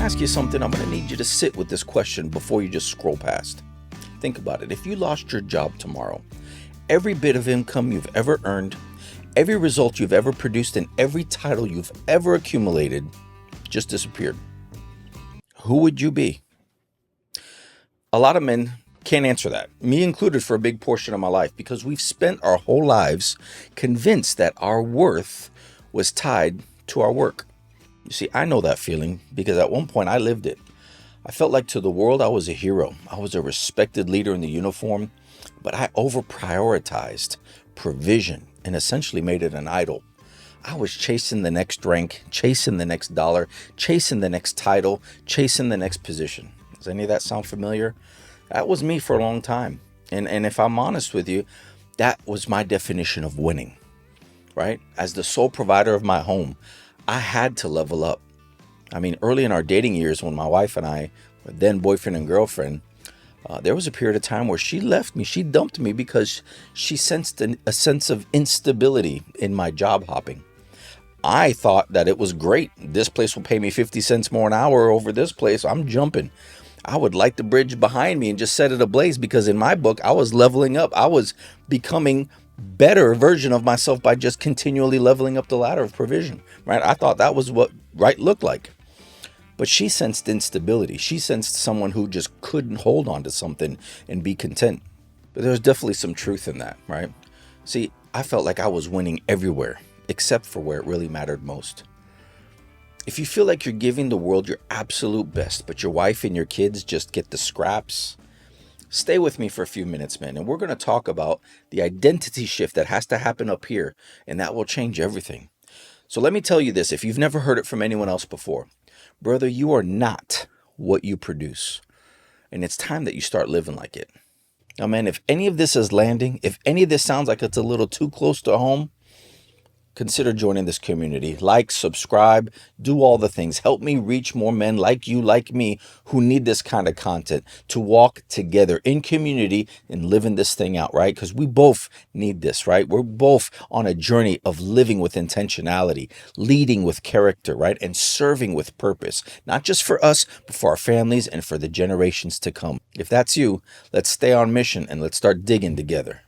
ask you something, I'm going to need you to sit with this question before you just scroll past. Think about it. If you lost your job tomorrow, every bit of income you've ever earned, every result you've ever produced, and every title you've ever accumulated just disappeared, who would you be? A lot of men can't answer that, me included for a big portion of my life, because we've spent our whole lives convinced that our worth was tied to our work. You see, I know that feeling because at one point I lived it. I felt like to the world I was a hero. I was a respected leader in the uniform, but I over-prioritized provision and essentially made it an idol. I was chasing the next rank, chasing the next dollar, chasing the next title, chasing the next position. Does any of that sound familiar? That was me for a long time. And if I'm honest with you, that was my definition of winning, right? As the sole provider of my home, I had to level up. I mean, early in our dating years, when my wife and I were then boyfriend and girlfriend, there was a period of time where she left me. She dumped me because she sensed a sense of instability in my job hopping. I thought that it was great. This place will pay me 50 cents more an hour over this place. I'm jumping. I would light the bridge behind me and just set it ablaze because in my book, I was leveling up. I was becoming better version of myself by just continually leveling up the ladder of provision, right? I thought that was what right looked like. But she sensed instability. She sensed someone who just couldn't hold on to something and be content. But there's definitely some truth in that, right? See, I felt like I was winning everywhere, except for where it really mattered most. If you feel like you're giving the world your absolute best, but your wife and your kids just get the scraps, stay with me for a few minutes, man, and we're going to talk about the identity shift that has to happen up here, and that will change everything. So let me tell you this, if you've never heard it from anyone else before, brother, you are not what you produce, and it's time that you start living like it. Now, man, if any of this is landing, if any of this sounds like it's a little too close to home, consider joining this community. Like, subscribe, do all the things. Help me reach more men like you, like me, who need this kind of content to walk together in community and living this thing out, right? Because we both need this, right? We're both on a journey of living with intentionality, leading with character, right? And serving with purpose, not just for us, but for our families and for the generations to come. If that's you, let's stay on mission and let's start digging together.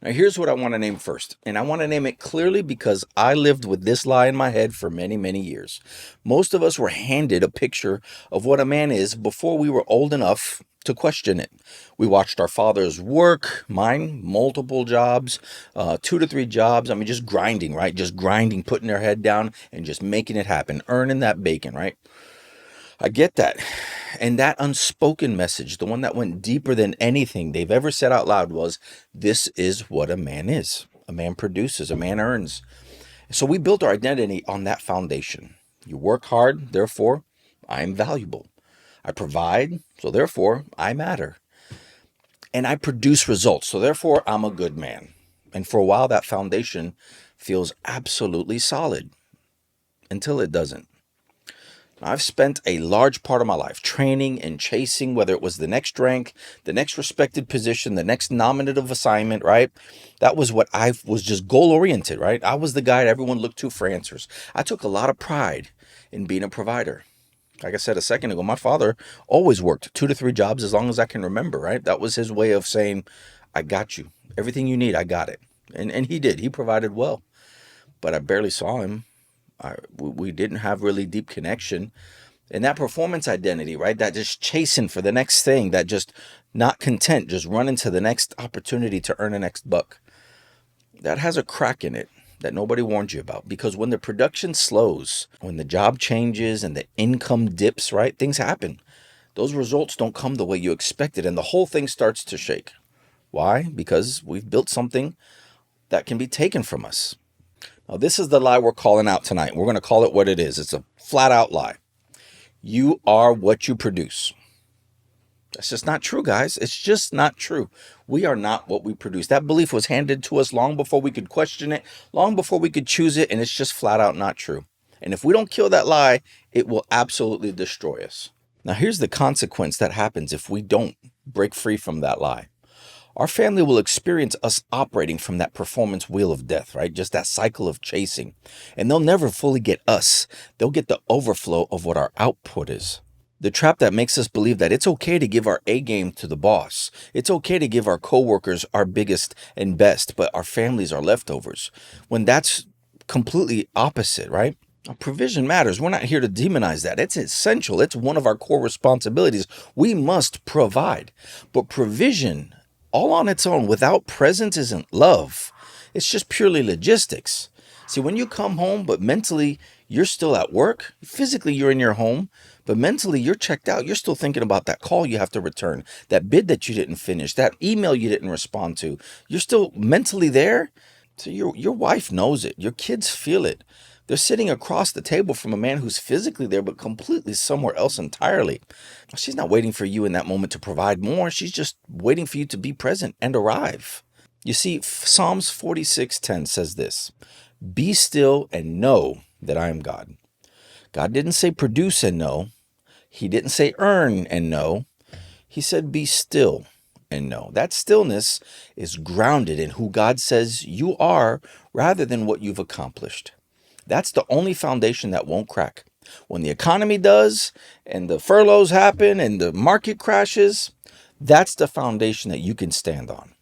Now, here's what I want to name first, and I want to name it clearly because I lived with this lie in my head for many, many years. Most of us were handed a picture of what a man is before we were old enough to question it. We watched our fathers work, mine, multiple jobs, 2 to 3 jobs. I mean, just grinding, right? Just grinding, putting their head down and just making it happen, earning that bacon, right? I get that. And that unspoken message, the one that went deeper than anything they've ever said out loud was, this is what a man is. A man produces, a man earns. So we built our identity on that foundation. You work hard, therefore, I am valuable. I provide, so therefore, I matter. And I produce results, so therefore, I'm a good man. And for a while, that foundation feels absolutely solid until it doesn't. I've spent a large part of my life training and chasing, whether it was the next rank, the next respected position, the next nominative assignment, right? That was what I was just goal-oriented, right? I was the guy everyone looked to for answers. I took a lot of pride in being a provider. Like I said a second ago, my father always worked 2 to 3 jobs as long as I can remember, right? That was his way of saying, I got you. Everything you need, I got it. And he did. He provided well. But I barely saw him. We didn't have really deep connection. And that performance identity, right? That just chasing for the next thing, that just not content, just running to the next opportunity to earn the next buck. That has a crack in it that nobody warned you about. Because when the production slows, when the job changes and the income dips, right? Things happen. Those results don't come the way you expected. And the whole thing starts to shake. Why? Because we've built something that can be taken from us. Now, this is the lie we're calling out tonight. We're going to call it what it is. It's a flat out lie. You are what you produce. That's just not true, guys. It's just not true. We are not what we produce. That belief was handed to us long before we could question it, long before we could choose it, and it's just flat out not true. And if we don't kill that lie, it will absolutely destroy us. Now, here's the consequence that happens if we don't break free from that lie. Our family will experience us operating from that performance wheel of death, right? Just that cycle of chasing. And they'll never fully get us. They'll get the overflow of what our output is. The trap that makes us believe that it's okay to give our A game to the boss. It's okay to give our coworkers our biggest and best, but our families are leftovers. When that's completely opposite, right? Provision matters. We're not here to demonize that. It's essential. It's one of our core responsibilities. We must provide. But provision, all on its own, without presence, isn't love. It's just purely logistics. See, when you come home, but mentally you're still at work, physically you're in your home, but mentally you're checked out. You're still thinking about that call you have to return, that bid that you didn't finish, that email you didn't respond to. You're still mentally there. So your wife knows it. Your kids feel it. They're sitting across the table from a man who's physically there, but completely somewhere else entirely. She's not waiting for you in that moment to provide more. She's just waiting for you to be present and arrive. You see, Psalms 46:10 says this, "Be still and know that I am God." God didn't say produce and know. He didn't say earn and know. He said be still and know. That stillness is grounded in who God says you are rather than what you've accomplished. That's the only foundation that won't crack. When the economy does and the furloughs happen and the market crashes, that's the foundation that you can stand on.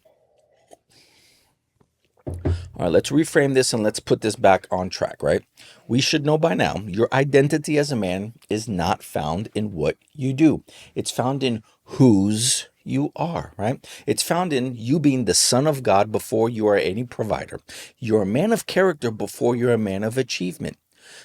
All right, let's reframe this and let's put this back on track, right? We should know by now your identity as a man is not found in what you do. It's found in whose you are, right? It's found in you being the son of God before you are any provider. You're a man of character before you're a man of achievement.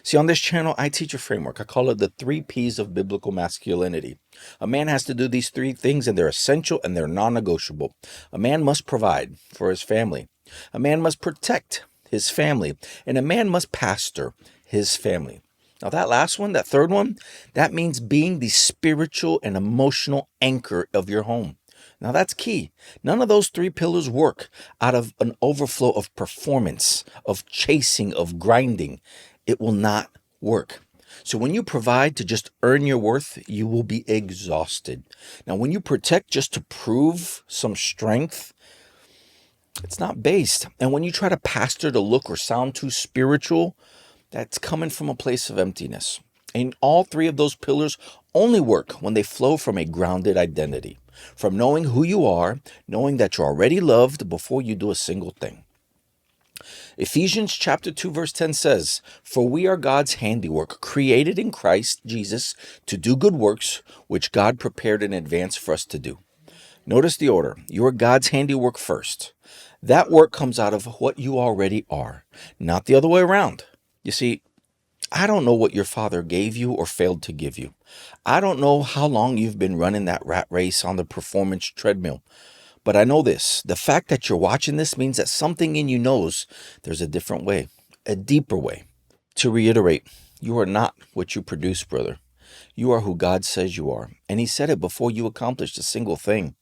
See, on this channel, I teach a framework. I call it the 3 Ps of biblical masculinity. A man has to do these 3 things, and they're essential and they're non-negotiable. A man must provide for his family. A man must protect his family, and a man must pastor his family. Now that last one, that third one, that means being the spiritual and emotional anchor of your home. Now that's key. None of those 3 pillars work out of an overflow of performance, of chasing, of grinding. It will not work. So when you provide to just earn your worth, you will be exhausted. Now when you protect just to prove some strength, it's not based. And when you try to pastor to look or sound too spiritual, that's coming from a place of emptiness. And all 3 of those pillars only work when they flow from a grounded identity, from knowing who you are, knowing that you're already loved before you do a single thing. Ephesians chapter 2 verse 10 says, "For we are God's handiwork, created in Christ Jesus to do good works, which God prepared in advance for us to do." Notice the order. You are God's handiwork first. That work comes out of what you already are, not the other way around. You see, I don't know what your father gave you or failed to give you. I don't know how long you've been running that rat race on the performance treadmill. But I know this, the fact that you're watching this means that something in you knows there's a different way, a deeper way. To reiterate, you are not what you produce, brother. You are who God says you are. And he said it before you accomplished a single thing.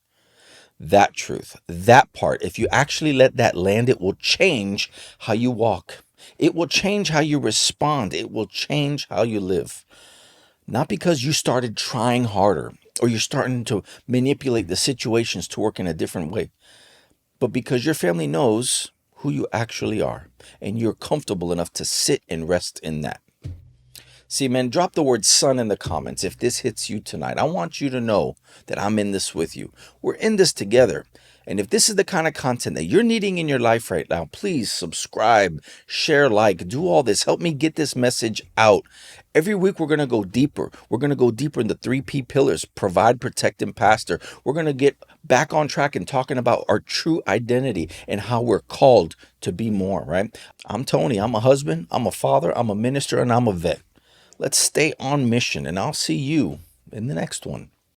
That truth, that part, if you actually let that land, it will change how you walk. It will change how you respond. It will change how you live. Not because you started trying harder or you're starting to manipulate the situations to work in a different way, but because your family knows who you actually are and you're comfortable enough to sit and rest in that. See, man, drop the word son in the comments if this hits you tonight. I want you to know that I'm in this with you. We're in this together. And if this is the kind of content that you're needing in your life right now, please subscribe, share, like, do all this. Help me get this message out. Every week, we're going to go deeper. We're going to go deeper in the 3 P pillars, provide, protect, and pastor. We're going to get back on track and talking about our true identity and how we're called to be more, right? I'm Tony. I'm a husband. I'm a father. I'm a minister, and I'm a vet. Let's stay on mission, and I'll see you in the next one.